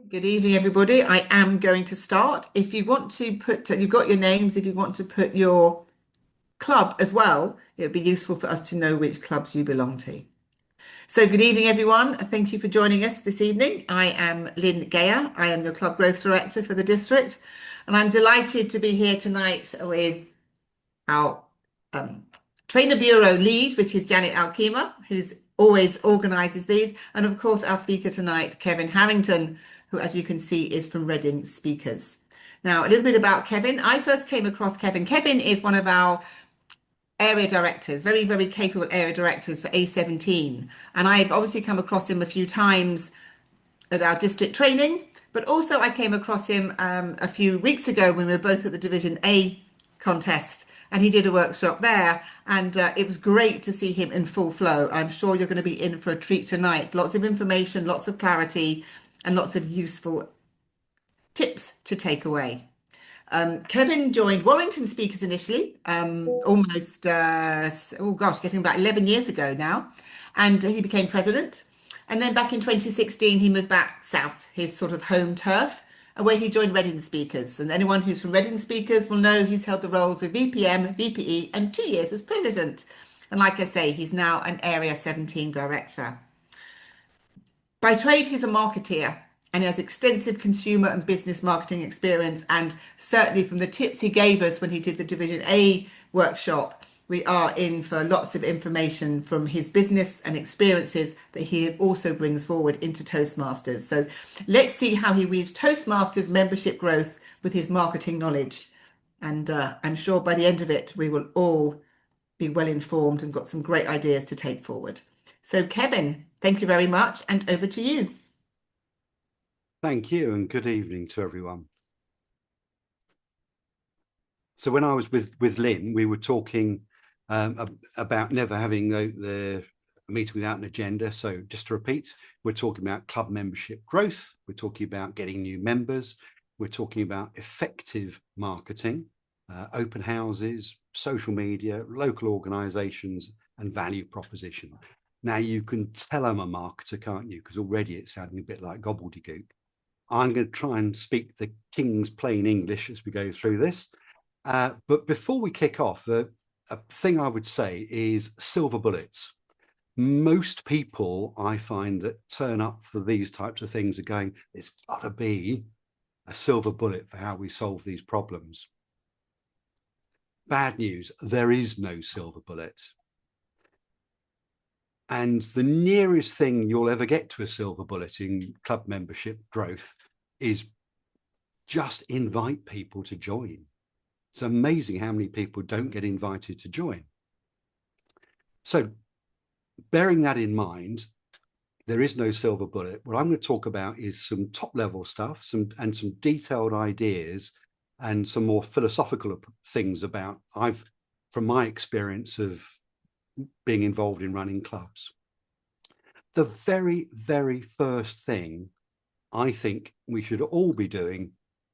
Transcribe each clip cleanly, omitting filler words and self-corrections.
Good evening, everybody. I am going to start. If you want to put, you've got your names, if you want to put your club as well, it would be useful for us to know which clubs you belong to. So, good evening, everyone. Thank you for joining us this evening. I am Lynn Gayer. I am your Club Growth Director for the district, and I'm delighted to be here tonight with our um, Trainer Bureau lead, which is Janet Alkema, who's always organises these, and of course our speaker tonight, Kevin Harrington, who, as you can see, is from Reading Speakers. Now, a little bit about Kevin. I first came across Kevin. Kevin is one of our area directors, very, very capable area directors for A17. And I've obviously come across him a few times at our district training, but also I came across him a few weeks ago when we were both at the Division A contest, and he did a workshop there, and it was great to see him in full flow. I'm sure you're going to be in for a treat tonight. Lots of information, lots of clarity, and lots of useful tips to take away. Kevin joined Warrington Speakers initially, almost, oh gosh, getting about 11 years ago now. And he became president. And then back in 2016, he moved back south, his sort of home turf, where he joined Reading Speakers. And anyone who's from Reading Speakers will know he's held the roles of VPM, VPE, and 2 years as president. And like I say, he's now an Area 17 director. By trade, he's a marketeer and he has extensive consumer and business marketing experience. And certainly from the tips he gave us when he did the Division A workshop, we are in for lots of information from his business and experiences that he also brings forward into Toastmasters. So let's see how he weaves Toastmasters membership growth with his marketing knowledge. And I'm sure by the end of it, we will all be well informed and got some great ideas to take forward. So, Kevin, thank you very much, and over to you. Thank you, and good evening to everyone. So when I was with Lynn, we were talking about never having the meeting without an agenda. So just to repeat, we're talking about club membership growth. We're talking about getting new members. We're talking about effective marketing, open houses, social media, local organisations, and value proposition. Now, you can tell I'm a marketer, can't you? Because already it's sounding a bit like gobbledygook. I'm going to try and speak the King's plain English as we go through this. But before we kick off, a thing I would say is silver bullets. Most people I find that turn up for these types of things are going, it's got to be a silver bullet for how we solve these problems. Bad news, there is no silver bullet. And the nearest thing you'll ever get to a silver bullet in club membership growth is just invite people to join. It's amazing how many people don't get invited to join. So bearing that in mind, there is no silver bullet. What I'm going to talk about is some top level stuff, some detailed ideas and some more philosophical things about from my experience of being involved in running clubs. The very, very first thing I think we should all be doing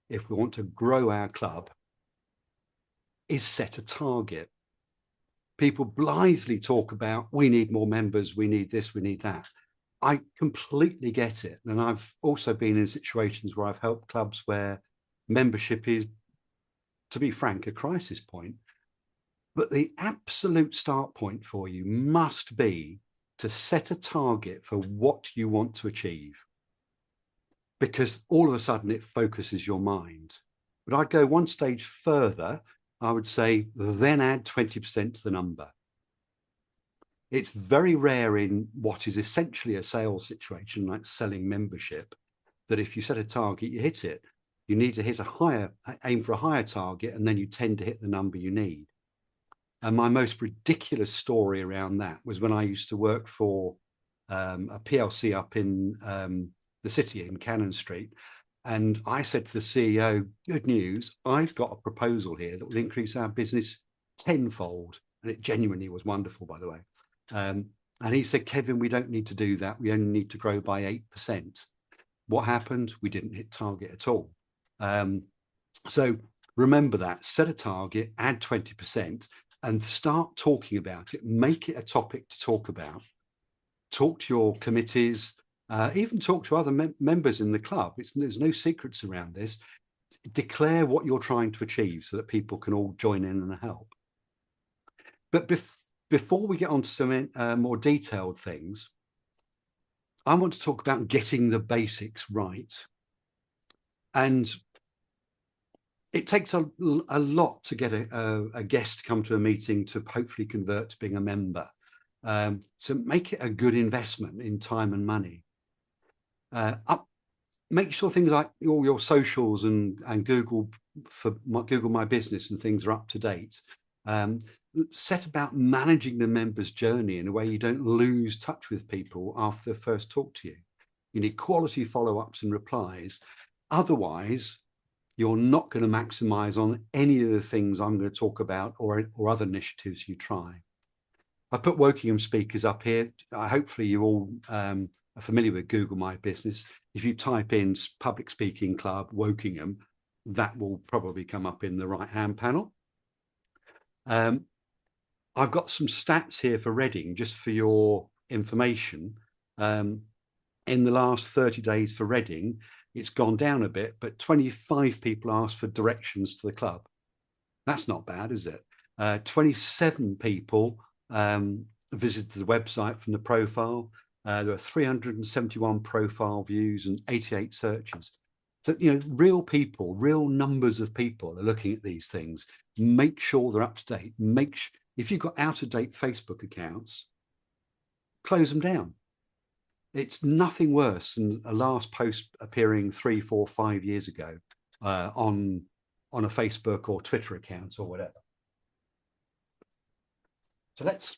if we want to grow our club is set a target. People blithely talk about, we need more members, we need this, we need that. I completely get it. And I've also been in situations where I've helped clubs where membership is, to be frank, a crisis point. But the absolute start point for you must be to set a target for what you want to achieve. Because all of a sudden it focuses your mind. But I'd go one stage further. I would say, then add 20% to the number. It's very rare in what is essentially a sales situation like selling membership, that if you set a target, you hit it. You need to aim for a higher target, and then you tend to hit the number you need. And my most ridiculous story around that was when I used to work for a PLC up in the city in Cannon Street. And I said to the CEO, good news, I've got a proposal here that will increase our business tenfold. And it genuinely was wonderful, by the way. And he said, Kevin, we don't need to do that. We only need to grow by 8%. What happened? We didn't hit target at all. So remember that, set a target, add 20%, and start talking about it. Make it a topic to talk about. Talk to your committees, Even talk to other members in the club. There's no secrets around this. Declare what you're trying to achieve so that people can all join in and help. But before we get on to some more detailed things, I want to talk about getting the basics right. And it takes a lot to get a guest to come to a meeting to hopefully convert to being a member. So make it a good investment in time and money. Make sure things like all your socials and Google Google My Business and things are up to date. Set about managing the member's journey in a way you don't lose touch with people after they first talk to you. You need quality follow-ups and replies. Otherwise, you're not going to maximize on any of the things I'm going to talk about or other initiatives you try. I put Wokingham speakers up here. Hopefully you all are familiar with Google My Business. If you type in public speaking club Wokingham, that will probably come up in the right-hand panel. I've got some stats here for Reading, just for your information. In the last 30 days for Reading, it's gone down a bit, but 25 people asked for directions to the club. That's not bad, is it? 27 people visited the website from the profile. There are 371 profile views and 88 searches. So, real people, real numbers of people are looking at these things. Make sure they're up to date. If you've got out-of-date Facebook accounts, close them down. It's nothing worse than a last post appearing 3, 4, 5 years ago on a Facebook or Twitter account or whatever. So let's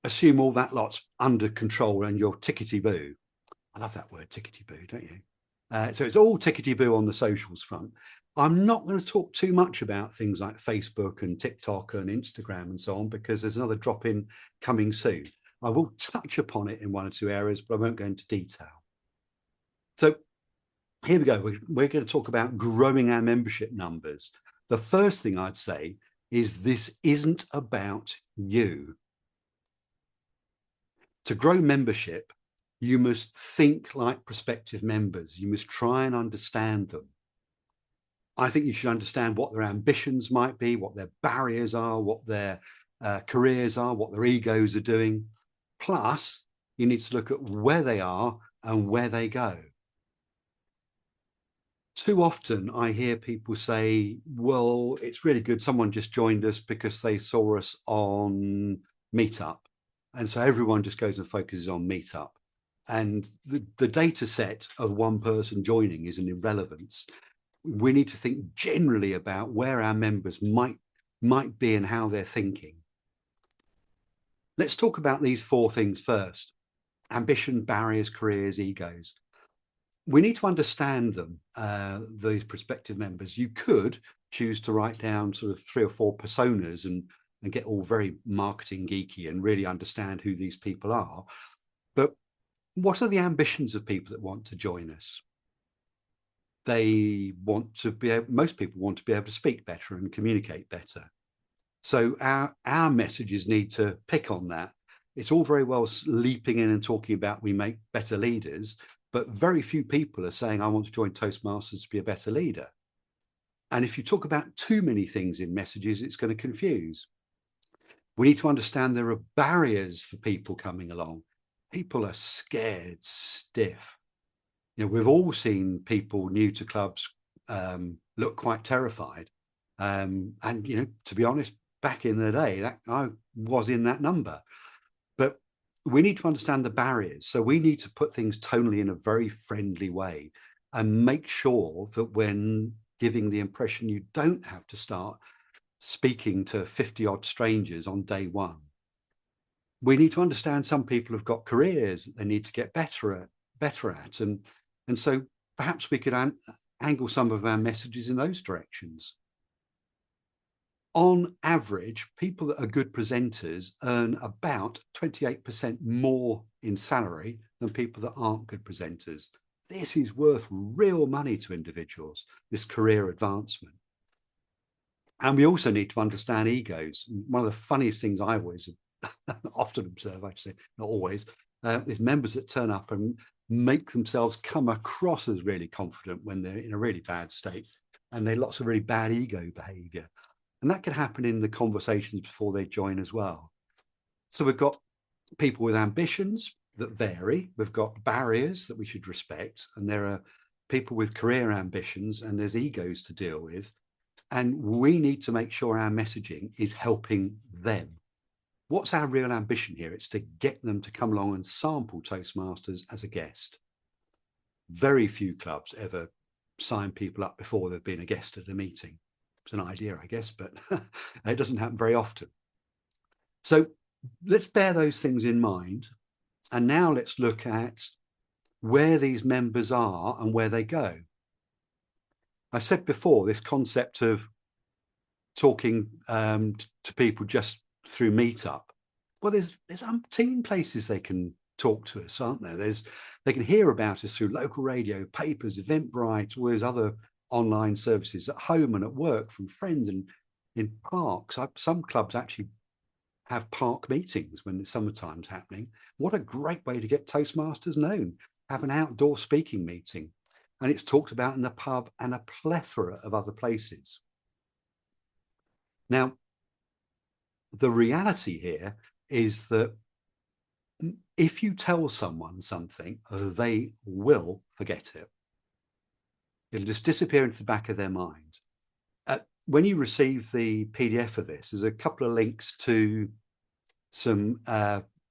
assume all that lot's under control and you're tickety-boo. I love that word, tickety-boo, don't you? So it's all tickety-boo on the socials front. I'm not going to talk too much about things like Facebook and TikTok and Instagram and so on, because there's another drop-in coming soon. I will touch upon it in 1 or 2 areas, but I won't go into detail. So here we go. We're going to talk about growing our membership numbers. The first thing I'd say is this isn't about you. To grow membership, you must think like prospective members. You must try and understand them. I think you should understand what their ambitions might be, what their barriers are, what their careers are, what their egos are doing. Plus, you need to look at where they are and where they go. Too often I hear people say, well, it's really good. Someone just joined us because they saw us on Meetup. And so everyone just goes and focuses on Meetup. And the data set of one person joining is an irrelevance. We need to think generally about where our members might be and how they're thinking. Let's talk about these 4 things first: ambition, barriers, careers, egos. We need to understand them, these prospective members. You could choose to write down sort of 3 or 4 personas and get all very marketing geeky and really understand who these people are. But what are the ambitions of people that want to join us? Most people want to be able to speak better and communicate better. So our messages need to pick on that. It's all very well leaping in and talking about we make better leaders, but very few people are saying, I want to join Toastmasters to be a better leader. And if you talk about too many things in messages, it's going to confuse. We need to understand there are barriers for people coming along. People are scared stiff. We've all seen people new to clubs look quite terrified. And, to be honest, back in the day, that I was in that number. But we need to understand the barriers. So we need to put things tonally in a very friendly way and make sure that when giving the impression, you don't have to start speaking to 50 odd strangers on day 1. We need to understand some people have got careers that they need to get better at. And so perhaps we could angle some of our messages in those directions. On average, people that are good presenters earn about 28% more in salary than people that aren't good presenters. This is worth real money to individuals, this career advancement. And we also need to understand egos. One of the funniest things I always often observe, actually, not always, There's members that turn up and make themselves come across as really confident when they're in a really bad state, and they're lots of really bad ego behavior. And that can happen in the conversations before they join as well. So we've got people with ambitions that vary. We've got barriers that we should respect. And there are people with career ambitions, and there's egos to deal with. And we need to make sure our messaging is helping them. What's our real ambition here? It's to get them to come along and sample Toastmasters as a guest. Very few clubs ever sign people up before they've been a guest at a meeting. It's an idea, I guess, but it doesn't happen very often. So let's bear those things in mind. And now let's look at where these members are and where they go. I said before, this concept of talking to people just through Meetup. Well, there's umpteen places they can talk to us, aren't there? They can hear about us through local radio, papers, Eventbrite, all those other online services, at home and at work, from friends and in parks. Some clubs actually have park meetings when the summertime's happening. What a great way to get Toastmasters known. Have an outdoor speaking meeting. And it's talked about in the pub and a plethora of other places. Now, the reality here is that if you tell someone something, they will forget it. It'll just disappear into the back of their mind. When you receive the PDF of this, there's a couple of links to some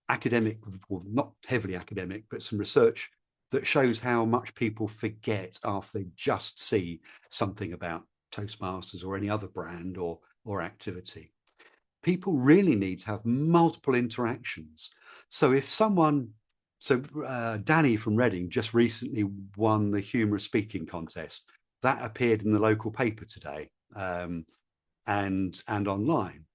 academic, well, not heavily academic, but some research that shows how much people forget after they just see something about Toastmasters or any other brand or activity. People really need to have multiple interactions. So if someone, Danny from Reading just recently won the humorous speaking contest. That appeared in the local paper today, and online.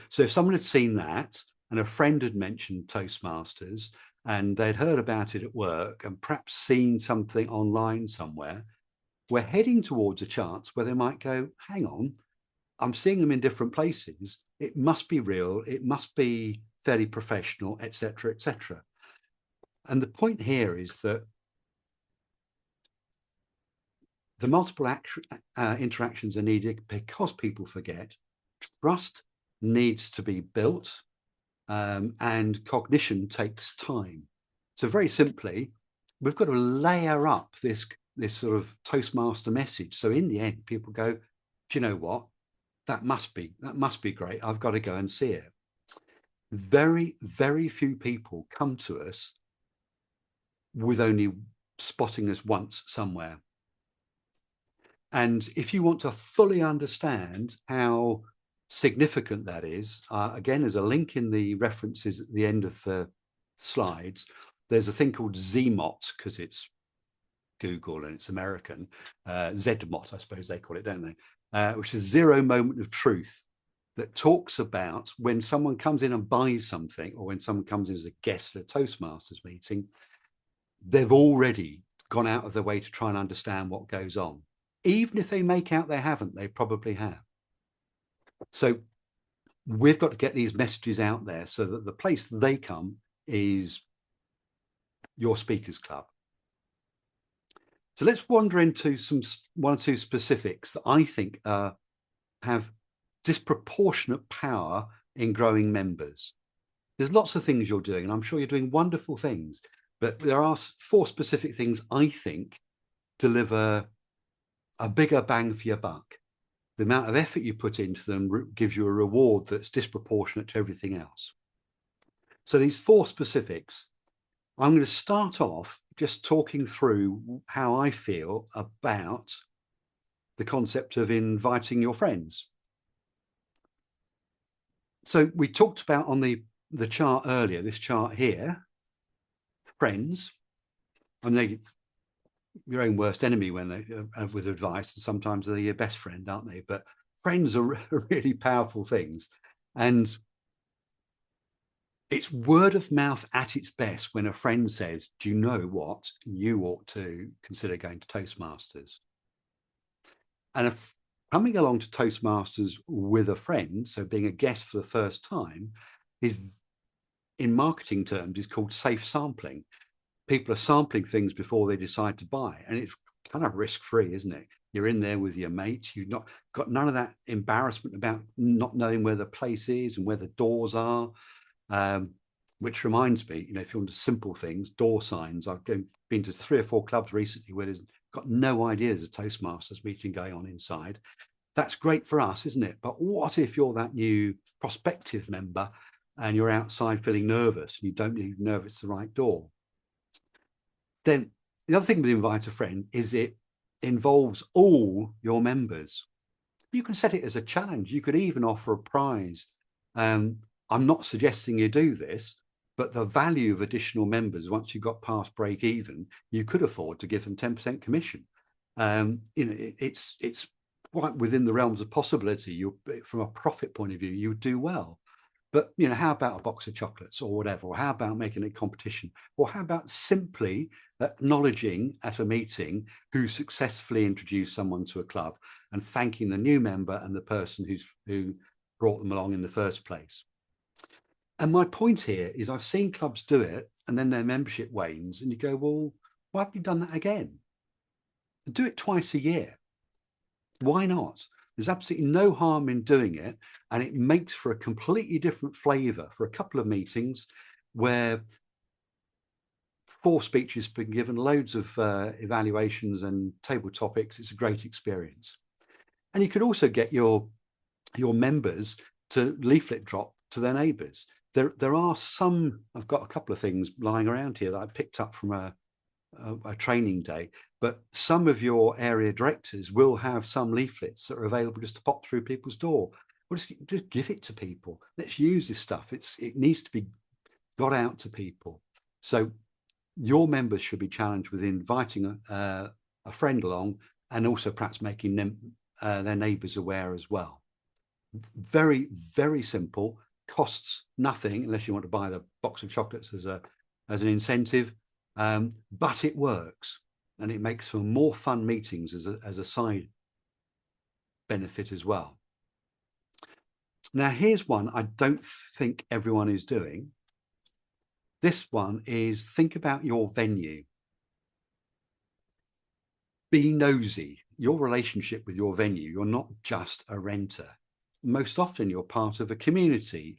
So if someone had seen that and a friend had mentioned Toastmasters and they'd heard about it at work and perhaps seen something online somewhere, we're heading towards a chance where they might go, hang on, I'm seeing them in different places. It must be real. It must be fairly professional, etc., etc. And the point here is that the multiple interactions are needed because people forget. Trust needs to be built, and cognition takes time. So very simply, we've got to layer up this sort of Toastmaster message. So in the end, people go, do you know what? That must be great. I've got to go and see it. Very, very few people come to us with only spotting us once somewhere. And if you want to fully understand how significant that is, again, there's a link in the references at the end of the slides. There's a thing called ZMOT, because it's Google and it's American. ZMOT, I suppose they call it, don't they? Which is zero moment of truth, that talks about when someone comes in and buys something, or when someone comes in as a guest at a Toastmasters meeting, they've already gone out of their way to try and understand what goes on. Even if they make out they haven't, they probably have. So we've got to get these messages out there so that the place they come is your speakers club. So let's wander into one or two specifics that I think have disproportionate power in growing members. There's lots of things you're doing, and I'm sure you're doing wonderful things, but there are 4 specific things I think deliver a bigger bang for your buck. The amount of effort you put into them gives you a reward that's disproportionate to everything else. So these 4 specifics, I'm going to start off just talking through how I feel about the concept of inviting your friends. So we talked about on the chart earlier, this chart here, friends, and they your own worst enemy when they with advice, and sometimes they're your best friend, aren't they? But friends are really powerful things, and it's word of mouth at its best when a friend says, do you know what, you ought to consider going to Toastmasters. And if coming along to Toastmasters with a friend, so being a guest for the first time, is in marketing terms is called safe sampling. People are sampling things before they decide to buy, and it's kind of risk-free, isn't it? You're in there with your mates. You've not got none of that embarrassment about not knowing where the place is and where the doors are. Which reminds me, if you want to simple things, door signs. I've been to 3 or 4 clubs recently where there's got no idea there's a Toastmasters meeting going on inside. That's great for us, isn't it? But what if you're that new prospective member and you're outside feeling nervous and you don't even know if it's the right door? Then the other thing with invite a friend is it involves all your members. You can set it as a challenge. You could even offer a prize. I'm not suggesting you do this, but the value of additional members, once you got past break even, you could afford to give them 10% commission. It's quite within the realms of possibility. From a profit point of view, you would do well. But how about a box of chocolates or whatever? Or how about making a competition? Or how about simply acknowledging at a meeting who successfully introduced someone to a club and thanking the new member and the person who brought them along in the first place? And my point here is I've seen clubs do it and then their membership wanes and you go, well, why haven't you done that again? Do it twice a year. Why not? There's absolutely no harm in doing it, and it makes for a completely different flavour for a couple of meetings where 4 speeches have been given, loads of evaluations and table topics. It's a great experience. And you could also get your members to leaflet drop to their neighbours. There are some, I've got a couple of things lying around here that I picked up from a training day, but some of your area directors will have some leaflets that are available just to pop through people's door. Well, just give it to people. Let's use this stuff. It needs to be got out to people. So your members should be challenged with inviting a friend along and also perhaps making them their neighbours aware as well. Very, very simple. Costs nothing unless you want to buy the box of chocolates as an incentive. But it works, and it makes for more fun meetings as a side benefit as well. Now, here's one I don't think everyone is doing. This one is think about your venue. Be nosy. Your relationship with your venue, you're not just a renter. Most often you're part of a community,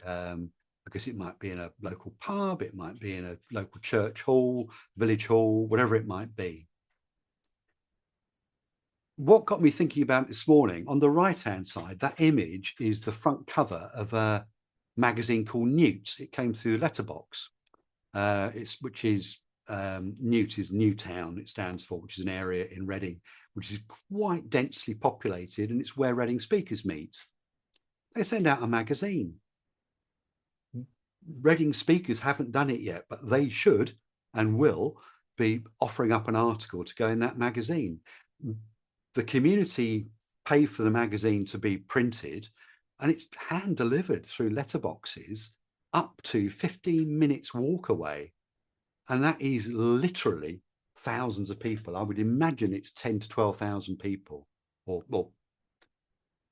because it might be in a local pub, it might be in a local church hall, village hall, whatever it might be. What got me thinking about it this morning, on the right-hand side, that image is the front cover of a magazine called Newt. It came through Letterbox. Which is Newt is Newtown, it stands for, which is an area in Reading, which is quite densely populated, and it's where Reading speakers meet. They send out a magazine. Reading speakers haven't done it yet, but they should and will be offering up an article to go in that magazine. The community pay for the magazine to be printed, and it's hand delivered through letterboxes up to 15 minutes walk away. And that is literally thousands of people. I would imagine it's 10 to 12,000 people, or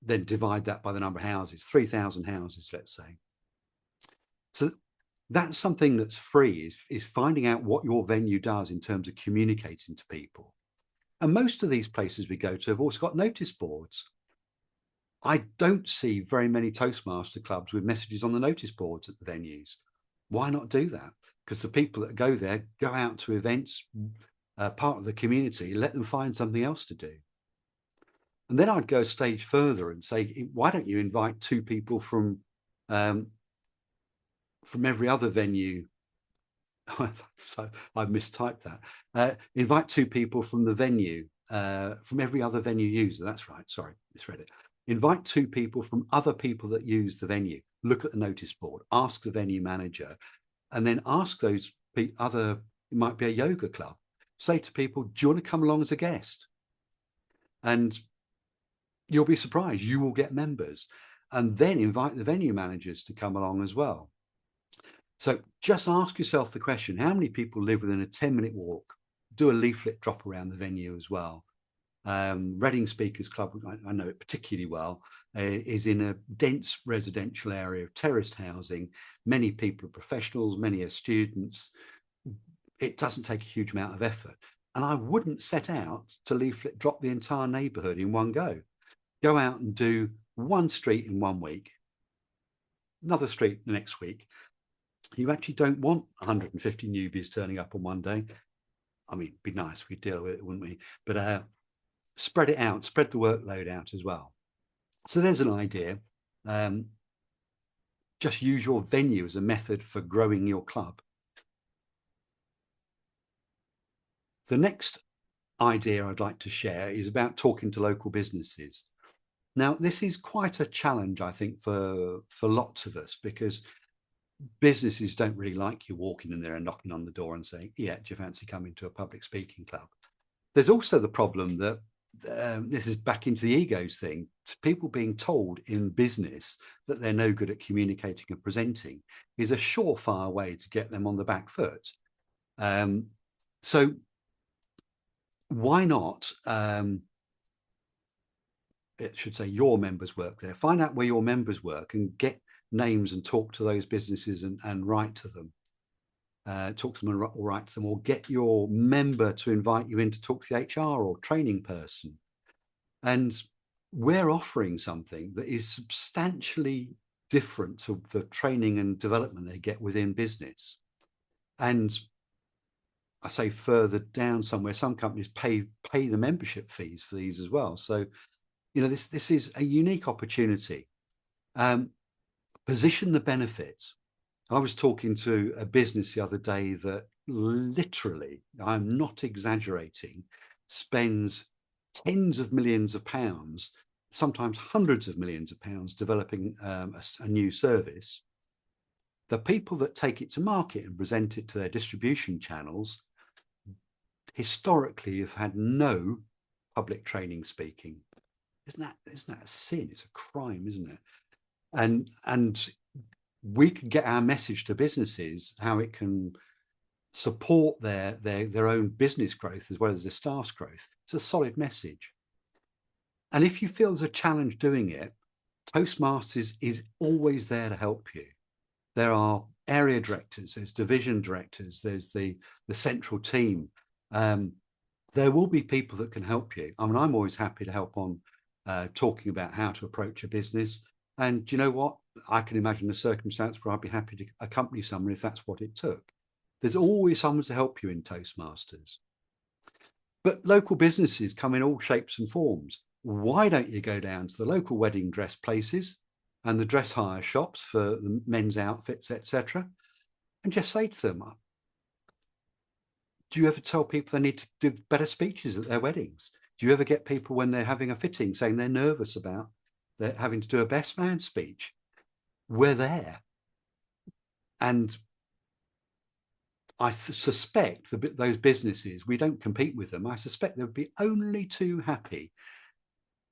then divide that by the number of houses, 3,000 houses, let's say. So that's something that's free, is finding out what your venue does in terms of communicating to people. And most of these places we go to have also got notice boards. I don't see very many Toastmaster clubs with messages on the notice boards at the venues. Why not do that? Because the people that go there go out to events, part of the community, let them find something else to do. And then I'd go a stage further and say, why don't you invite 2 people from every other venue? So I've mistyped that. Invite 2 people from the venue, from every other venue user. That's right. Sorry, misread it. Invite 2 people from other people that use the venue. Look at the notice board, ask the venue manager, and then ask those other, it might be a yoga club, say to people, do you want to come along as a guest? And you'll be surprised, you will get members. And then invite the venue managers to come along as well. So just ask yourself the question, how many people live within a 10-minute walk? Do a leaflet drop around the venue as well. Reading Speakers Club, I know it particularly well. is in a dense residential area of terraced housing. Many people are professionals, many are students. It doesn't take a huge amount of effort. And I wouldn't set out to leaflet drop the entire neighbourhood in one go. Go out and do one street in 1 week, another street the next week. You actually don't want 150 newbies turning up on one day. I mean, it'd be nice if we deal with it, wouldn't we? But spread it out, spread the workload out as well. So there's an idea. Just use your venue as a method for growing your club. The next idea I'd like to share is about talking to local businesses. Now, this is quite a challenge, I think, for lots of us, because businesses don't really like you walking in there and knocking on the door and saying, yeah, do you fancy coming to a public speaking club? There's also the problem that this is back into the egos thing. People being told in business that they're no good at communicating and presenting is a surefire way to get them on the back foot. So why not, it should say your members work there. Find out where your members work and get names and talk to those businesses and write to them. Talk to them or write to them, or get your member to invite you in to talk to the HR or training person. And we're offering something that is substantially different to the training and development they get within business. And I say further down somewhere, some companies pay the membership fees for these as well. So, you know, this is a unique opportunity. Position the benefits. I was talking to a business the other day that literally, I'm not exaggerating, spends tens of millions of pounds, sometimes hundreds of millions of pounds developing a new service. The people that take it to market and present it to their distribution channels historically have had no public training speaking. Isn't that a sin? It's a crime, isn't it? And we can get our message to businesses, how it can support their own business growth as well as their staff's growth. It's a solid message. And if you feel there's a challenge doing it, Toastmasters is always there to help you. There are area directors, there's division directors, there's the central team. There will be people that can help you. I mean, I'm always happy to help on talking about how to approach a business. And you know what? I can imagine a circumstance where I'd be happy to accompany someone if that's what it took. There's always someone to help you in Toastmasters. But local businesses come in all shapes and forms. Why don't you go down to the local wedding dress places and the dress hire shops for the men's outfits, etc., and just say to them, do you ever tell people they need to do better speeches at their weddings? Do you ever get people when they're having a fitting saying they're nervous about having to do a best man speech? We're there. And I suspect those businesses, we don't compete with them. I suspect they would be only too happy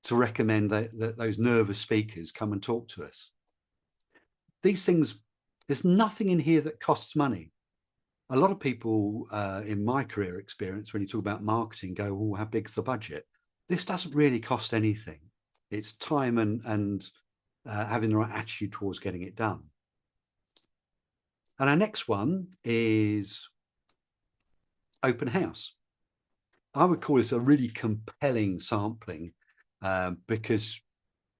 to recommend that those nervous speakers come and talk to us. These things, there's nothing in here that costs money. A lot of people in my career experience, when you talk about marketing, go, oh, how big's the budget? This doesn't really cost anything. It's time and having the right attitude towards getting it done. And our next one is open house. I would call this a really compelling sampling because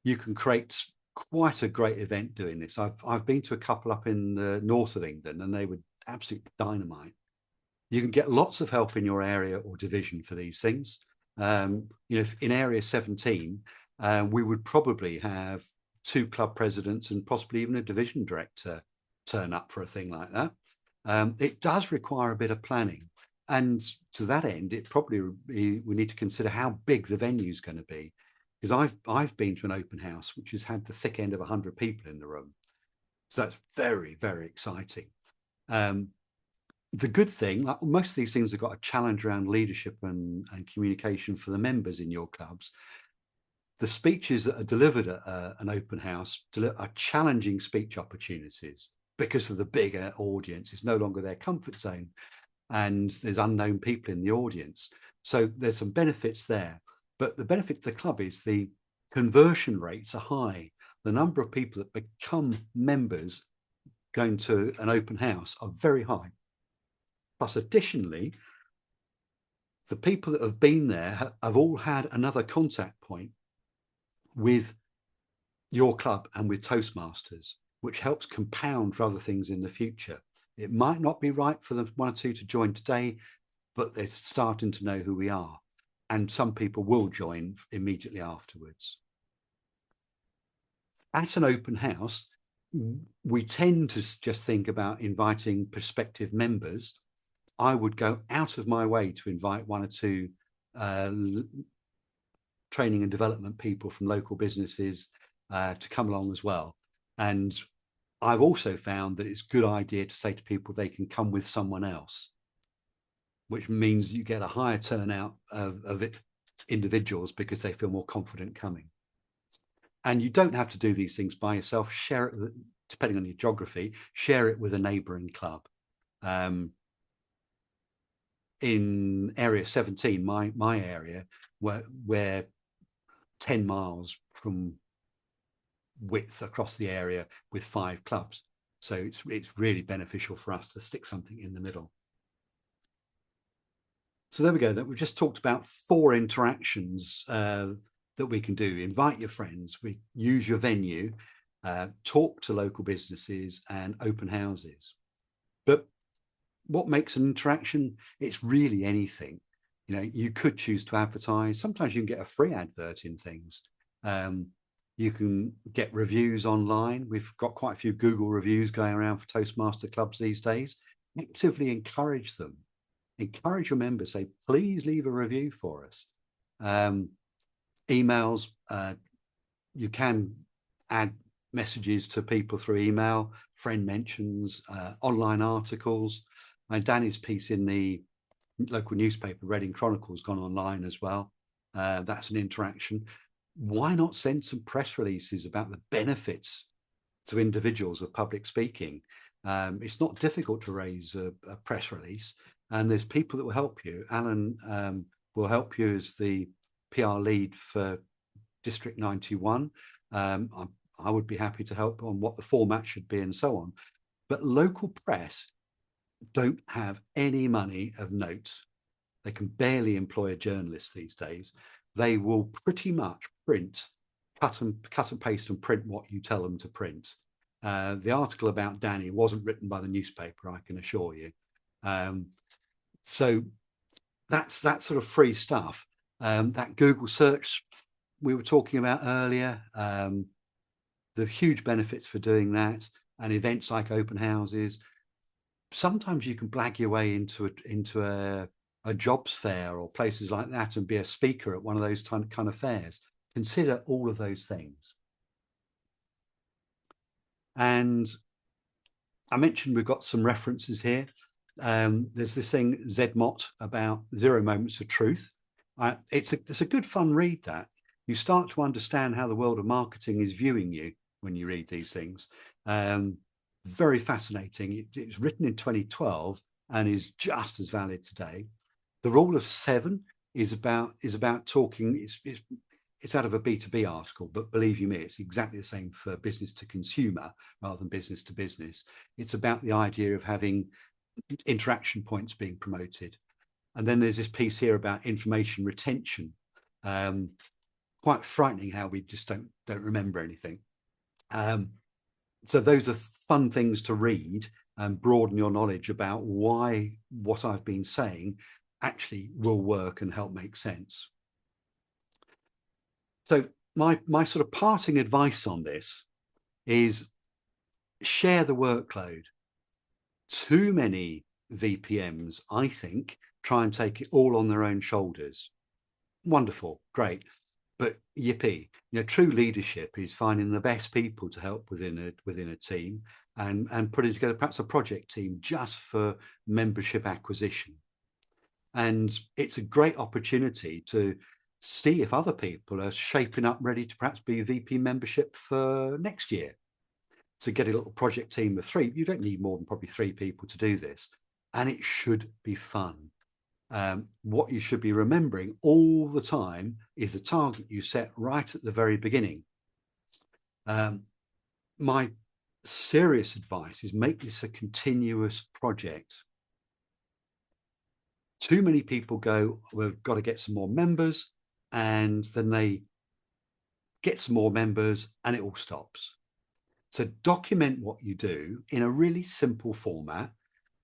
you can create quite a great event doing this. I've been to a couple up in the north of England and they were absolute dynamite. You can get lots of help in your area or division for these things. You know, in area 17, we would probably have 2 club presidents and possibly even a division director turn up for a thing like that. It does require a bit of planning. And to that end, we need to consider how big the venue is going to be. Because I've been to an open house which has had the thick end of 100 people in the room. So that's very, very exciting. The good thing, like most of these things have got a challenge around leadership and communication for the members in your clubs. The speeches that are delivered at an open house are challenging speech opportunities because of the bigger audience. It's no longer their comfort zone and there's unknown people in the audience. So there's some benefits there. But the benefit to the club is the conversion rates are high. The number of people that become members going to an open house are very high. Plus, additionally, the people that have been there have all had another contact point with your club and with Toastmasters, which helps compound for other things in the future. It might not be right for the one or two to join today, but they're starting to know who we are. And some people will join immediately afterwards. At an open house, we tend to just think about inviting prospective members. I would go out of my way to invite one or two training and development people from local businesses to come along as well. And I've also found that it's a good idea to say to people they can come with someone else, which means you get a higher turnout of individuals because they feel more confident coming. And you don't have to do these things by yourself. Share it, depending on your geography, share it with a neighbouring club. In area 17, my area, where 10 miles from width across the area with 5 clubs. So it's really beneficial for us to stick something in the middle. So there we go. That we've just talked about 4 interactions that we can do. Invite your friends, we use your venue, talk to local businesses, and open houses. But what makes an interaction? It's really anything. You know, you could choose to advertise. Sometimes you can get a free advert in things. You can get reviews online. We've got quite a few Google reviews going around for Toastmaster clubs these days. Actively encourage them. Encourage your members. Say, please leave a review for us. Emails, you can add messages to people through email, friend mentions, online articles. And Danny's piece in the local newspaper, Reading Chronicle's gone online as well. That's an interaction. Why not send some press releases about the benefits to individuals of public speaking? It's not difficult to raise a press release, and there's people that will help you. Alan will help you as the PR lead for District 91. I would be happy to help on what the format should be and so on. But local press don't have any money of note. They can barely employ a journalist these days. They will pretty much print, cut and paste and print what you tell them to print. The article about Danny wasn't written by the newspaper, I can assure you. So that's that sort of free stuff. That Google search we were talking about earlier, the huge benefits for doing that, and events like open houses. Sometimes you can blag your way into a jobs fair or places like that and be a speaker at one of those kind of fairs. Consider all of those things. And I mentioned we've got some references here. There's this thing, ZMOT, about 0 moments of truth. It's a good fun read that. You start to understand how the world of marketing is viewing you when you read these things. Very fascinating. It was written in 2012 and is just as valid today. The rule of 7 is about talking. It's out of a B2B article, but believe you me, it's exactly the same for business to consumer rather than business to business. It's about the idea of having interaction points being promoted. And then there's this piece here about information retention. Quite frightening how we just don't remember anything. So those are fun things to read and broaden your knowledge about why what I've been saying actually will work and help make sense. So my sort of parting advice on this is share the workload. Too many VPMs, I think, try and take it all on their own shoulders. Wonderful, great. But yippee, you know, true leadership is finding the best people to help within a team and putting together perhaps a project team just for membership acquisition. And it's a great opportunity to see if other people are shaping up ready to perhaps be VP membership for next year. So get a little project team of 3. You don't need more than probably 3 people to do this. And it should be fun. What you should be remembering all the time is the target you set right at the very beginning. My serious advice is make this a continuous project. Too many people go, we've got to get some more members, and then they get some more members and it all stops. So document what you do in a really simple format.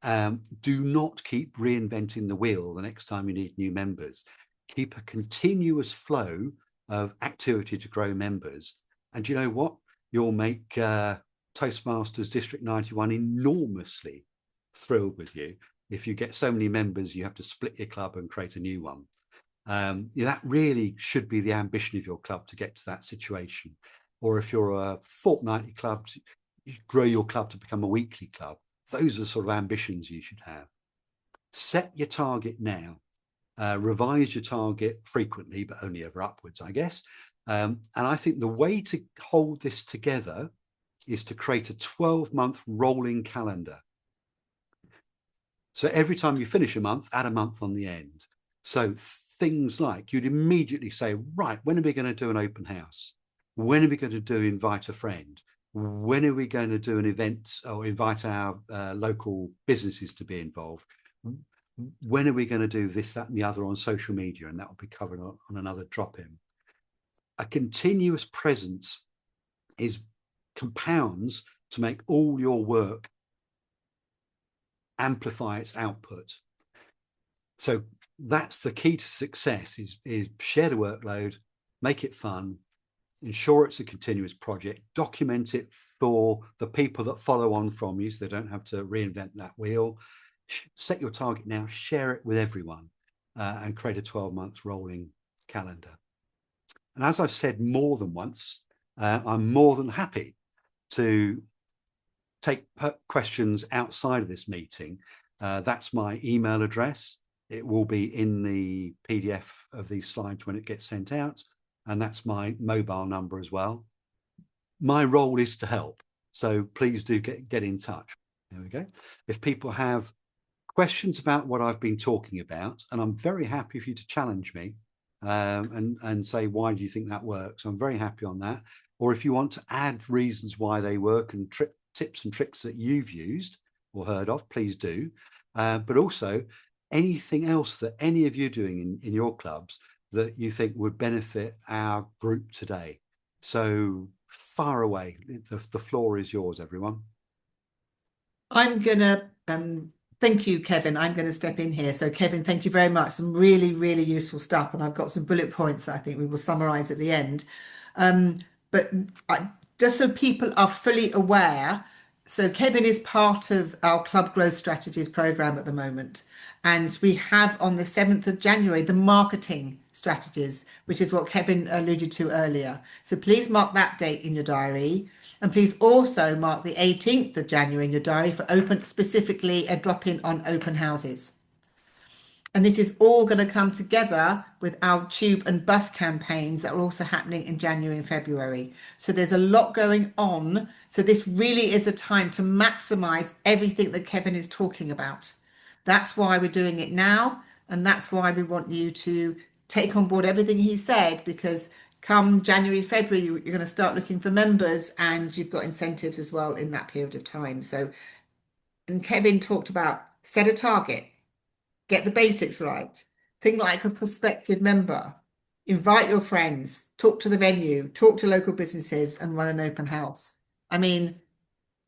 Do not keep reinventing the wheel the next time you need new members. Keep a continuous flow of activity to grow members. And you know what? You'll make Toastmasters District 91 enormously thrilled with you. If you get so many members, you have to split your club and create a new one. That really should be the ambition of your club, to get to that situation. Or if you're a fortnightly club, you grow your club to become a weekly club. Those are the sort of ambitions you should have. Set your target now. Revise your target frequently, but only ever upwards, I guess. And I think the way to hold this together is to create a 12-month rolling calendar. So every time you finish a month, add a month on the end. So things like, you'd immediately say, right, when are we going to do an open house? When are we going to do invite a friend? When are we going to do an event or invite our local businesses to be involved? When are we going to do this, that, and the other on social media? And that will be covered on another drop-in. A continuous presence compounds to make all your work amplify its output. So that's the key to success, is share the workload, make it fun, ensure it's a continuous project, document it for the people that follow on from you so they don't have to reinvent that wheel. Set your target now, share it with everyone, and create a 12-month rolling calendar. And as I've said more than once, I'm more than happy to take questions outside of this meeting. That's my email address. It will be in the PDF of these slides when it gets sent out. And that's my mobile number as well. My role is to help. So please do get in touch. There we go. If people have questions about what I've been talking about, and I'm very happy for you to challenge me and say, why do you think that works? I'm very happy on that. Or if you want to add reasons why they work and tips and tricks that you've used or heard of, please do. But also anything else that any of you are doing in your clubs that you think would benefit our group today. So far away, the floor is yours, everyone. I'm gonna thank you, Kevin. I'm going to step in here. So, Kevin, thank you very much. Some really, really useful stuff, and I've got some bullet points that I think we will summarize at the end. But just so people are fully aware, so Kevin is part of our Club Growth Strategies program at the moment. And we have on the 7th of January, the marketing strategies, which is what Kevin alluded to earlier. So please mark that date in your diary. And please also mark the 18th of January in your diary for specifically a drop-in on open houses. And this is all going to come together with our tube and bus campaigns that are also happening in January and February. So there's a lot going on. So this really is a time to maximize everything that Kevin is talking about. That's why we're doing it now. And that's why we want you to take on board everything he said, because come January, February, you're going to start looking for members, and you've got incentives as well in that period of time. So, and Kevin talked about set a target. Get the basics right. Think like a prospective member. Invite your friends, talk to the venue, talk to local businesses, and run an open house. I mean,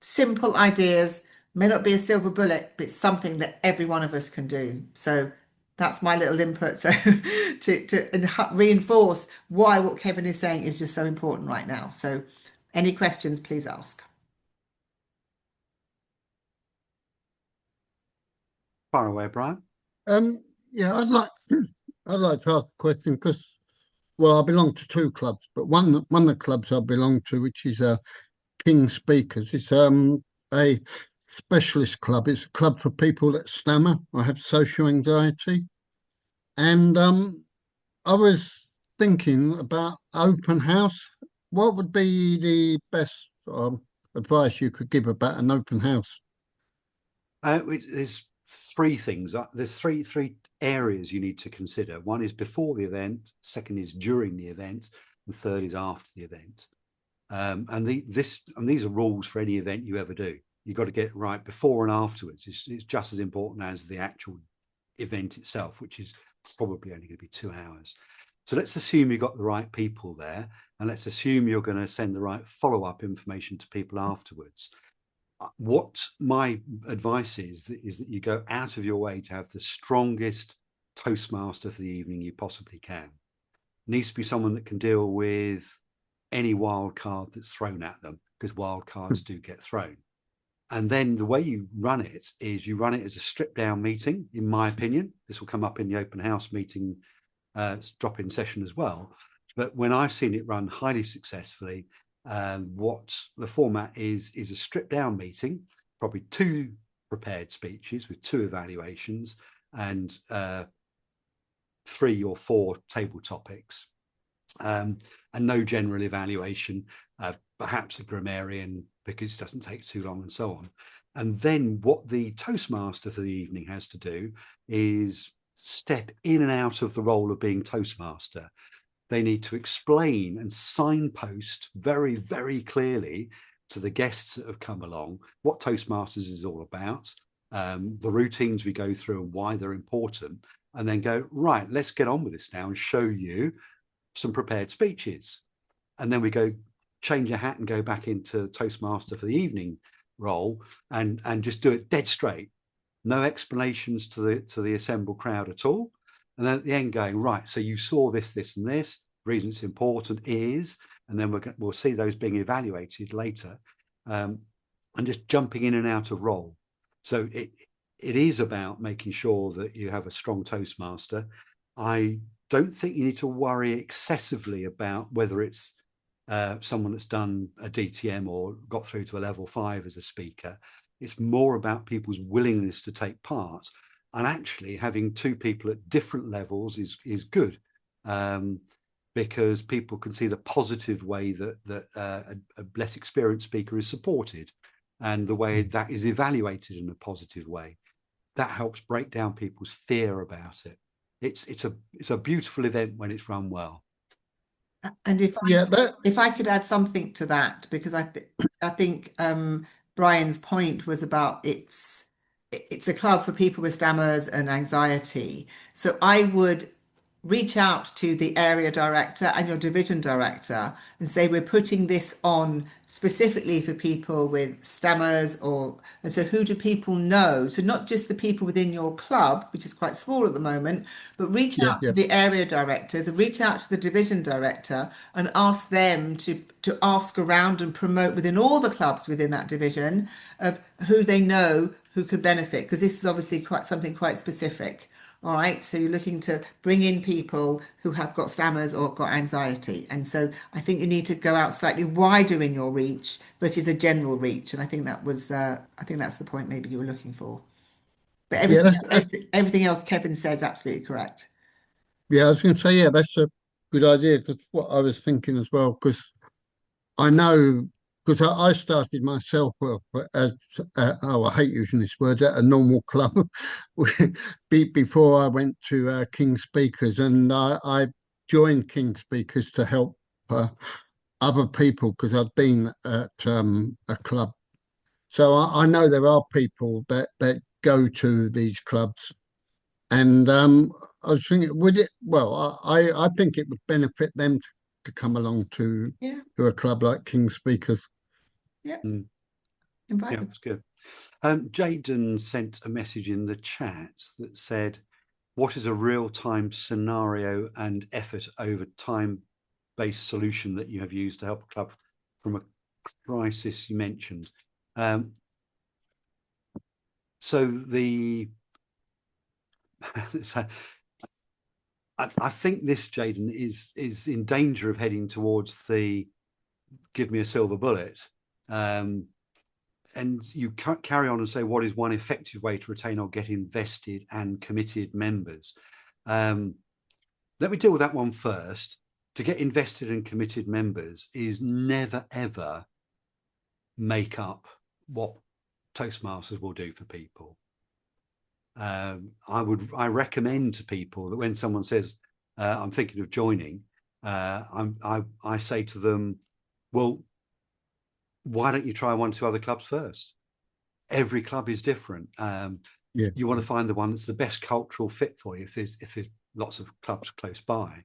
simple ideas, may not be a silver bullet, but it's something that every one of us can do. So that's my little input. So to reinforce why what Kevin is saying is just so important right now. So any questions, please ask. Far away, Brian. Yeah, I'd like to ask a question because, well, I belong to two clubs, but one of the clubs I belong to, which is King Speakers, it's a specialist club. It's a club for people that stammer. I have social anxiety, and I was thinking about open house. What would be the best advice you could give about an open house? There's three things. There's three areas you need to consider. One is before the event, second is during the event, and third is after the event. And these are rules for any event you ever do. You've got to get it right before and afterwards. It's just as important as the actual event itself, which is probably only going to be 2 hours. So let's assume you've got the right people there, and let's assume you're going to send the right follow-up information to people afterwards. What my advice is that you go out of your way to have the strongest Toastmaster for the evening you possibly can. It needs to be someone that can deal with any wild card that's thrown at them, because wild cards do get thrown. And then the way you run it is you run it as a stripped down meeting, in my opinion. This will come up in the open house meeting drop-in session as well. But when I've seen it run highly successfully, what the format is a stripped down meeting, probably 2 prepared speeches with 2 evaluations and 3 or 4 table topics, and no general evaluation, perhaps a grammarian because it doesn't take too long, and so on. And then what the Toastmaster for the evening has to do is step in and out of the role of being Toastmaster. They need to explain and signpost very, very clearly to the guests that have come along what Toastmasters is all about, the routines we go through and why they're important, and then go, right, let's get on with this now and show you some prepared speeches. And then we go change a hat and go back into Toastmaster for the evening role and just do it dead straight. No explanations to the assembled crowd at all. And then at the end going, right, so you saw this, this, and this. The reason it's important is, and then we'll see those being evaluated later, and just jumping in and out of role. So it is about making sure that you have a strong Toastmaster. I don't think you need to worry excessively about whether it's someone that's done a DTM or got through to a level 5 as a speaker. It's more about people's willingness to take part. And actually having 2 people at different levels is good, because people can see the positive way that a less experienced speaker is supported and the way that is evaluated in a positive way. That helps break down people's fear about it. It's a beautiful event when it's run well. And if I could add something to that, because I think Brian's point was about it's a club for people with stammers and anxiety. So I would reach out to the area director and your division director and say, we're putting this on specifically for people with stammers, and so who do people know? So not just the people within your club, which is quite small at the moment, but reach out to the area directors and reach out to the division director and ask them to ask around and promote within all the clubs within that division of who they know who could benefit, because this is obviously something quite specific. All right, so you're looking to bring in people who have got stammers or got anxiety. And so I think you need to go out slightly wider in your reach, but is a general reach. And I think that's the point maybe you were looking for. But everything else Kevin says absolutely correct. Yeah, I was going to say, yeah, that's a good idea, because what I was thinking as well, because I know, because I started myself as, I hate using this word, at a normal club before I went to King Speakers, and I joined King Speakers to help other people because I'd been at a club. So I know there are people that go to these clubs, and I was thinking, I think it would benefit them to come along to a club like King Speakers. Yeah. Yeah, that's good. Jaden sent a message in the chat that said, what is a real-time scenario and effort over time-based solution that you have used to help a club from a crisis you mentioned? So I think this, Jaden, is in danger of heading towards the give me a silver bullet. And you carry on and say, what is one effective way to retain or get invested and committed members? Let me deal with that one first. To get invested and committed members is never, ever make up what Toastmasters will do for people. I recommend to people that when someone says, I'm thinking of joining, I say to them, well, why don't you try one or two other clubs first? Every club is different. Yeah, You want to find the one that's the best cultural fit for you if there's lots of clubs close by,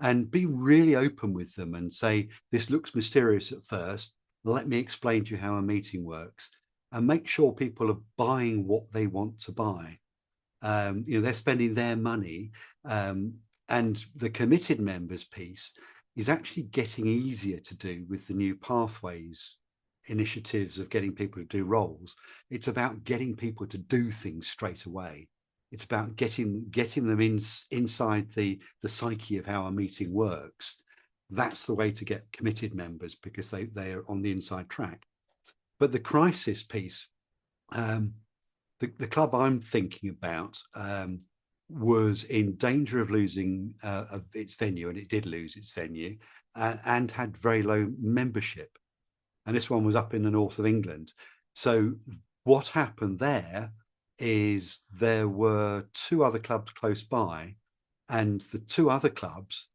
and be really open with them and say, this looks mysterious at first. Let me explain to you how a meeting works, and make sure people are buying what they want to buy. They're spending their money, and the committed members piece is actually getting easier to do with the new pathways initiatives of getting people to do roles. It's about getting people to do things straight away. It's about getting them inside the psyche of how a meeting works. That's the way to get committed members, because they are on the inside track. But the crisis piece, the club I'm thinking about was in danger of losing its venue, and it did lose its venue, and had very low membership. And this one was up in the north of England. So what happened there is there were two other clubs close by, and the two other clubs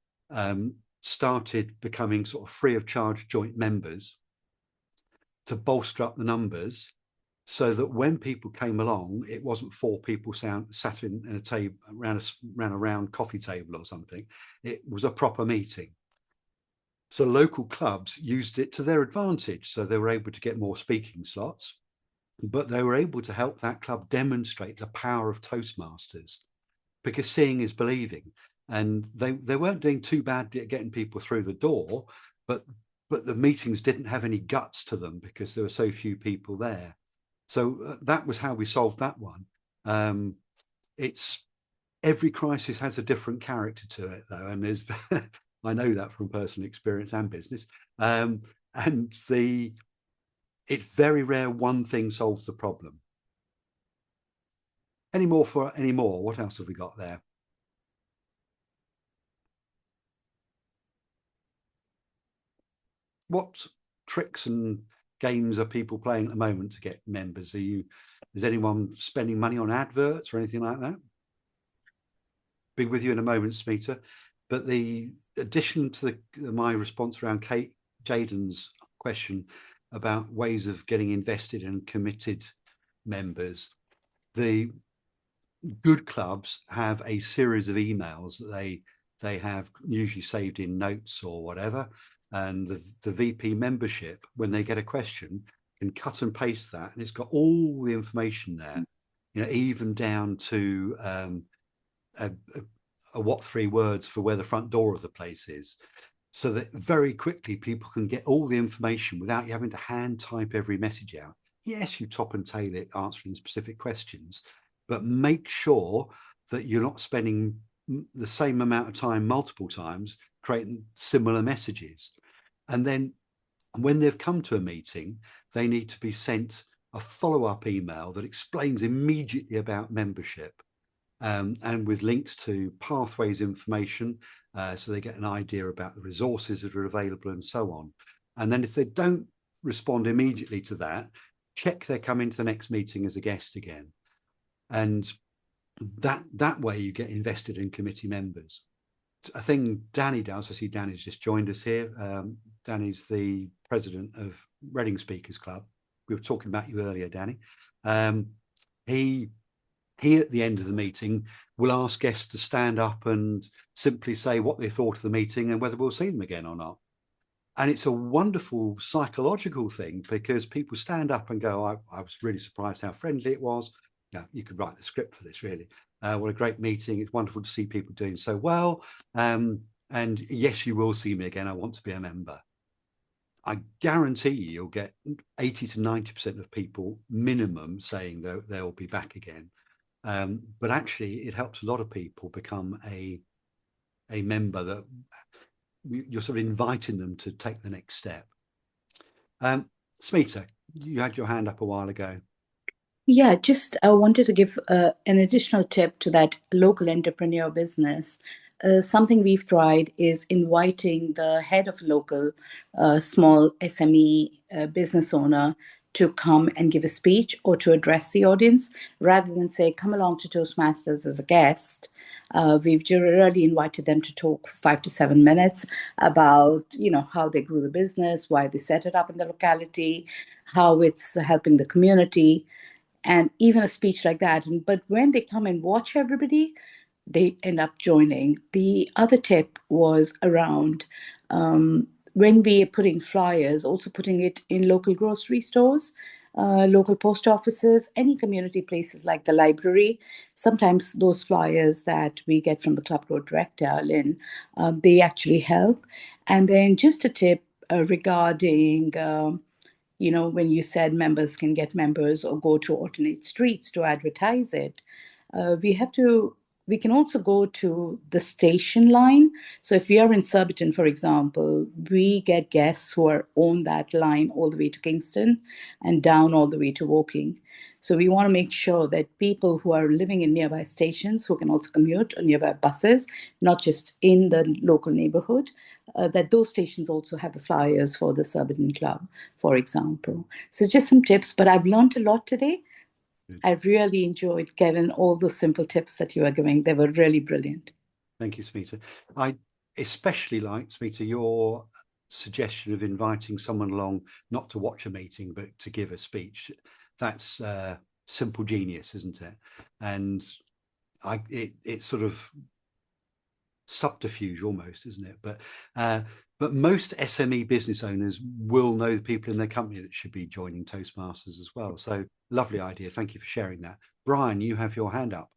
started becoming sort of free of charge joint members to bolster up the numbers, so that when people came along, it wasn't four people sat in a table around a round coffee table or something. It was a proper meeting. So local clubs used it to their advantage. So they were able to get more speaking slots, but they were able to help that club demonstrate the power of Toastmasters, because seeing is believing. And they weren't doing too badly at getting people through the door, but the meetings didn't have any guts to them because there were so few people there. So that was how we solved that one. It's every crisis has a different character to it, though, and there's I know that from personal experience and business. And it's very rare one thing solves the problem. Any more? What else have we got there? What tricks and games are people playing at the moment to get members? Is anyone spending money on adverts or anything like that? Be with you in a moment, Smita. But the addition to my response around Jaden's question about ways of getting invested and committed members, the good clubs have a series of emails that they have usually saved in notes or whatever, and the VP membership, when they get a question, can cut and paste that, and it's got all the information there, even down to what 3 words for where the front door of the place is, so that very quickly people can get all the information without you having to hand type every message out. Yes, you top and tail it answering specific questions, but make sure that you're not spending the same amount of time multiple times creating similar messages. And then when they've come to a meeting, they need to be sent a follow-up email that explains immediately about membership, and with links to pathways information, so they get an idea about the resources that are available and so on. And then if they don't respond immediately to that, check they're coming to the next meeting as a guest again. And that way you get invested in committee members. A thing Danny does, I see Danny's just joined us here. Danny's the president of Reading Speakers Club. We were talking about you earlier, Danny. He at the end of the meeting will ask guests to stand up and simply say what they thought of the meeting and whether we'll see them again or not. And it's a wonderful psychological thing, because people stand up and go, I was really surprised how friendly it was. Yeah, you could write the script for this, really. What a great meeting. It's wonderful to see people doing so well. And yes, you will see me again. I want to be a member. I guarantee you'll get 80 to 90% of people minimum saying they'll be back again. But actually, it helps a lot of people become a member, that you're sort of inviting them to take the next step. Smita, you had your hand up a while ago. Yeah, just I wanted to give an additional tip to that local entrepreneur business. Something we've tried is inviting the head of local small SME business owner to come and give a speech or to address the audience, rather than say, come along to Toastmasters as a guest. We've really invited them to talk for 5 to 7 minutes about, how they grew the business, why they set it up in the locality, how it's helping the community, and even a speech like that. But when they come and watch everybody, they end up joining. The other tip was around when we are putting flyers, also putting it in local grocery stores, local post offices, any community places like the library. Sometimes those flyers that we get from the club road director, Lynn, they actually help. And then just a tip regarding when you said members can get members or go to alternate streets to advertise it, we can also go to the station line. So if we are in Surbiton, for example, we get guests who are on that line all the way to Kingston and down all the way to Woking. So we want to make sure that people who are living in nearby stations, who can also commute on nearby buses, not just in the local neighborhood, that those stations also have the flyers for the Surbiton Club, for example. So just some tips, but I've learned a lot today. I really enjoyed, Kevin, all those simple tips that you were giving. They were really brilliant. Thank you, Smita. I especially like, Smita, your suggestion of inviting someone along, not to watch a meeting, but to give a speech. That's simple genius, isn't it? And it's sort of subterfuge almost, isn't it? But most SME business owners will know the people in their company that should be joining Toastmasters as well. So lovely idea. Thank you for sharing that. Brian, you have your hand up.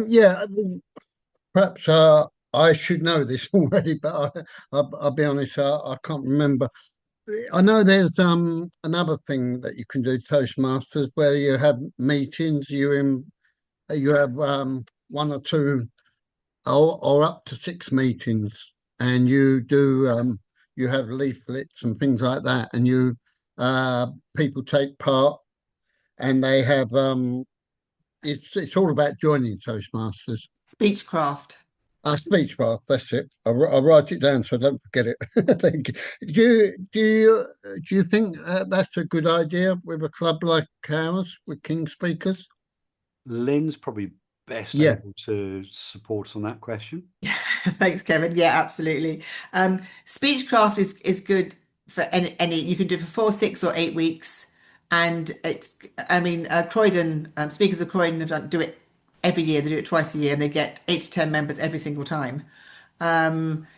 Yeah, perhaps I should know this already, but I'll be honest, I can't remember. I know there's another thing that you can do, Toastmasters, where you have meetings. You have one or two or up to 6 meetings, and you have leaflets and things like that, and people take part, and they have it's all about joining Toastmasters. Speechcraft. Speechcraft, that's it. I'll write it down so I don't forget it. Thank you. Do you think that's a good idea with a club like ours with King Speakers? Lynn's probably best Yeah. able to support on that question. Thanks, Kevin. Yeah, absolutely. Speechcraft is good for any. You can do it for 4, 6, or 8 weeks, and Croydon speakers of Croydon do it every year. They do it twice a year, and they get 8 to 10 members every single time.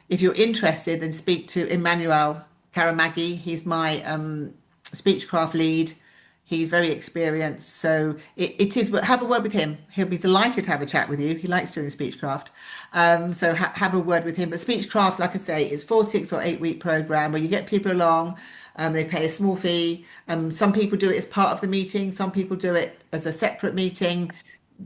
If you're interested, then speak to Emmanuel Karamagi. He's my Speechcraft lead. He's very experienced, so it is. Have a word with him. He'll be delighted to have a chat with you. He likes doing Speechcraft, so have a word with him. But Speechcraft, like I say, is 4, 6, or 8 week program where you get people along. They pay a small fee. Some people do it as part of the meeting. Some people do it as a separate meeting.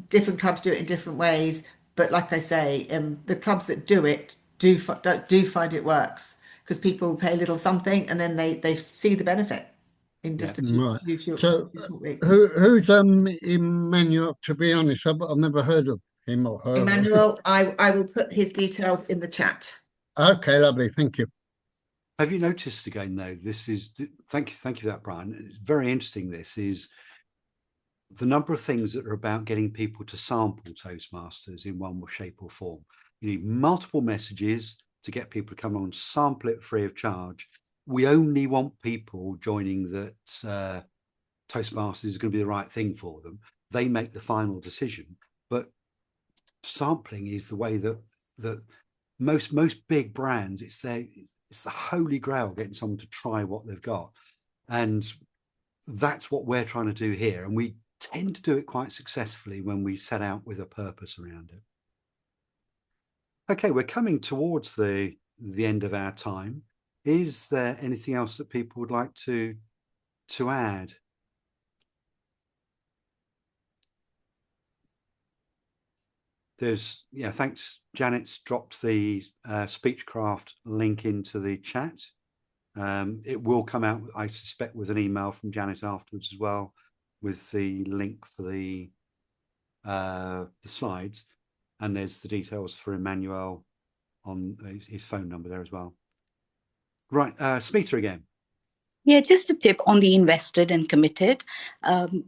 Different clubs do it in different ways. But like I say, the clubs that do it do find it works because people pay a little something and then they see the benefit in just a Right. few So, short weeks. who's Emmanuel? To be honest, I've never heard of him or her. Emmanuel, I will put his details in the chat. Okay, lovely. Thank you. Have you noticed again, though, thank you for that, Brian. It's very interesting. This is the number of things that are about getting people to sample Toastmasters in one shape or form. You need multiple messages to get people to come on, sample it free of charge. We only want people joining that Toastmasters is going to be the right thing for them. They make the final decision, but sampling is the way that most big brands, it's the holy grail, getting someone to try what they've got, and that's what we're trying to do here. And we tend to do it quite successfully when we set out with a purpose around it. Okay, we're coming towards the end of our time. Is there anything else that people would like to add? Thanks. Janet's dropped the Speechcraft link into the chat. It will come out, I suspect, with an email from Janet afterwards as well, with the link for the slides, and there's the details for Emmanuel on his phone number there as well. Right, Smita again. Yeah, just a tip on the invested and committed.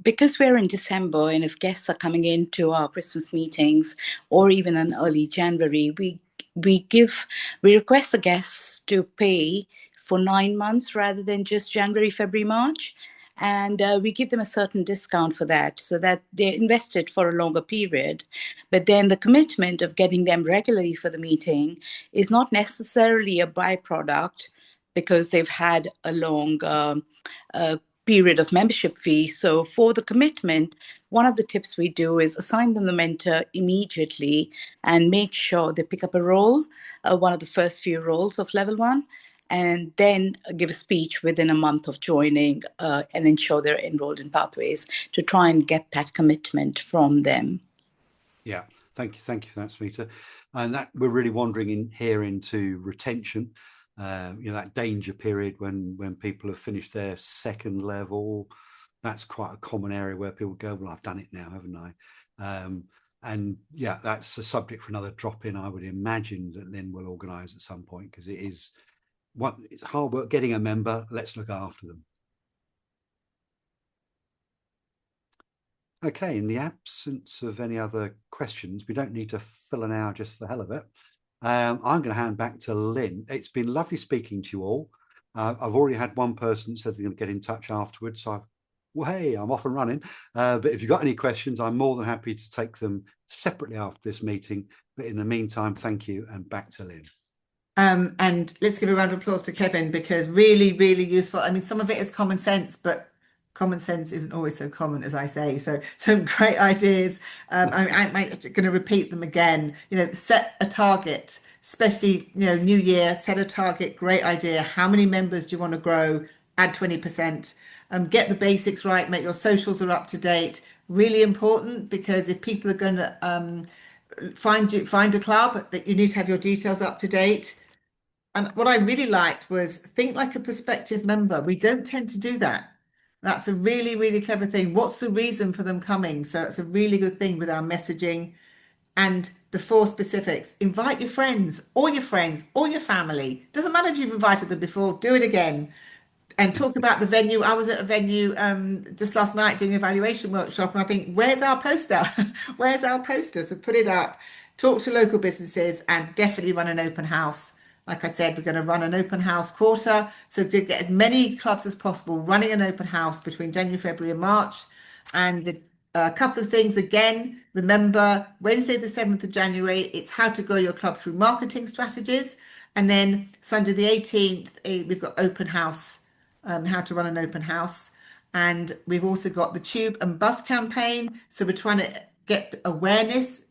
Because we're in December, and if guests are coming into our Christmas meetings or even in early January, we give we request the guests to pay for 9 months rather than just January, February, March. And we give them a certain discount for that so that they're invested for a longer period. But then the commitment of getting them regularly for the meeting is not necessarily a byproduct because they've had a long period of membership fee. So for the commitment, one of the tips we do is assign them the mentor immediately and make sure they pick up a role, one of the first few roles of level one, and then give a speech within a month of joining and ensure they're enrolled in Pathways to try and get that commitment from them. Yeah, thank you for that, Smita. And that we're really wandering in here into retention. That danger period when people have finished their second level. That's quite a common area where people go, well, I've done it now, haven't I? And yeah, that's a subject for another drop-in, I would imagine, that then we'll organise at some point, because it's hard work getting a member. Let's look after them. Okay, in the absence of any other questions, we don't need to fill an hour just for the hell of it. I'm going to hand back to Lynn. It's been lovely speaking to you all. I've already had one person said they're going to get in touch afterwards. So I'm off and running. But if you've got any questions, I'm more than happy to take them separately after this meeting. But in the meantime, thank you, and back to Lynn. And let's give a round of applause to Kevin, because really, really useful. I mean, some of it is common sense, but common sense isn't always so common, as I say. So some great ideas. I'm going to repeat them again. Set a target, especially, new year, set a target. Great idea. How many members do you want to grow? Add 20%. Get the basics right. Make your socials are up to date. Really important, because if people are going to find a club, that you need to have your details up to date. And what I really liked was think like a prospective member. We don't tend to do that. That's a really, really clever thing. What's the reason for them coming? So it's a really good thing with our messaging. And the 4 specifics: invite your friends, or your family. Doesn't matter if you've invited them before, do it again. And talk about the venue. I was at a venue just last night doing an evaluation workshop, and I think, where's our poster? Where's our poster? So put it up, talk to local businesses, and definitely run an open house. Like I said, we're going to run an open house quarter, so to get as many clubs as possible running an open house between January, February, and March. And a couple of things again. Remember, Wednesday, the 7th of January, it's how to grow your club through marketing strategies. And then Sunday, the 18th, we've got open house, how to run an open house. And we've also got the tube and bus campaign. So we're trying to get awareness,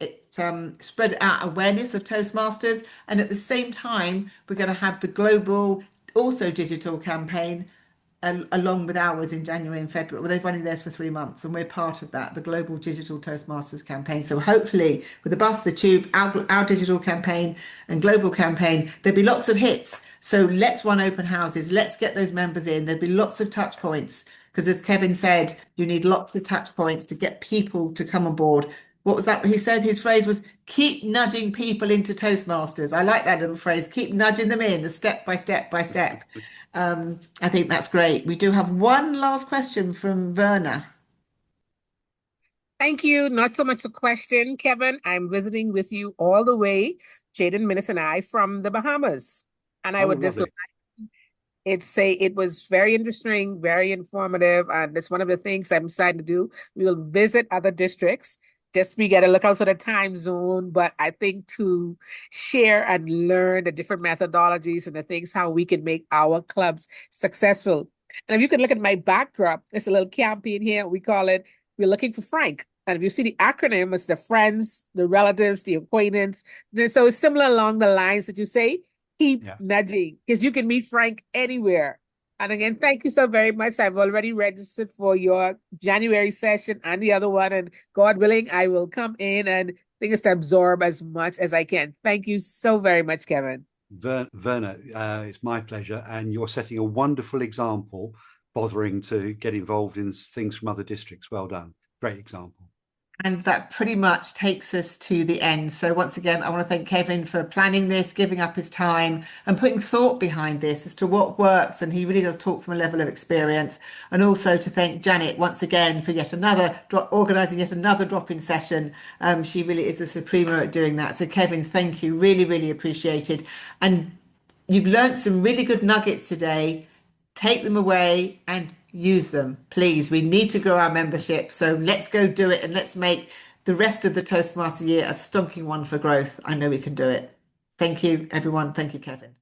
spread out awareness of Toastmasters. And at the same time, we're going to have the global, also digital campaign along with ours in January and February. Well, they've running theirs for 3 months, and we're part of that, the global digital Toastmasters campaign. So hopefully with the bus, the tube, our digital campaign and global campaign, there'll be lots of hits. So let's run open houses. Let's get those members in. There'll be lots of touch points, because as Kevin said, you need lots of touch points to get people to come on board. What was that he said? His phrase was, keep nudging people into Toastmasters. I like that little phrase, keep nudging them in, the step by step by step. I think that's great. We do have one last question from Verna. Thank you. Not so much a question, Kevin. I'm visiting with you all the way, Jaden Minnis and I, from the Bahamas. And I would just like it was very interesting, very informative. And it's one of the things I'm deciding to do. We will visit other districts. Just we got to look out for the time zone, but I think to share and learn the different methodologies and the things how we can make our clubs successful. And if you can look at my backdrop, there's a little campaign here. We call it, we're looking for Frank. And if you see the acronym, it's the friends, the relatives, the acquaintance. So it's similar along the lines that you say, keep nudging, because you can meet Frank anywhere. And again, thank you so very much. I've already registered for your January session and the other one. And God willing, I will come in and things to absorb as much as I can. Thank you so very much, Kevin. Verna, it's my pleasure. And you're setting a wonderful example, bothering to get involved in things from other districts. Well done. Great example. And that pretty much takes us to the end. So once again, I want to thank Kevin for planning this, giving up his time and putting thought behind this as to what works. And he really does talk from a level of experience. And also to thank Janet once again for yet another organising yet another drop-in session. She really is the suprema at doing that. So Kevin, thank you. Really, really appreciated. And you've learnt some really good nuggets today. Take them away and use them, please. We need to grow our membership. So let's go do it and let's make the rest of the Toastmaster year a stonking one for growth. I know we can do it. Thank you, everyone. Thank you, Kevin.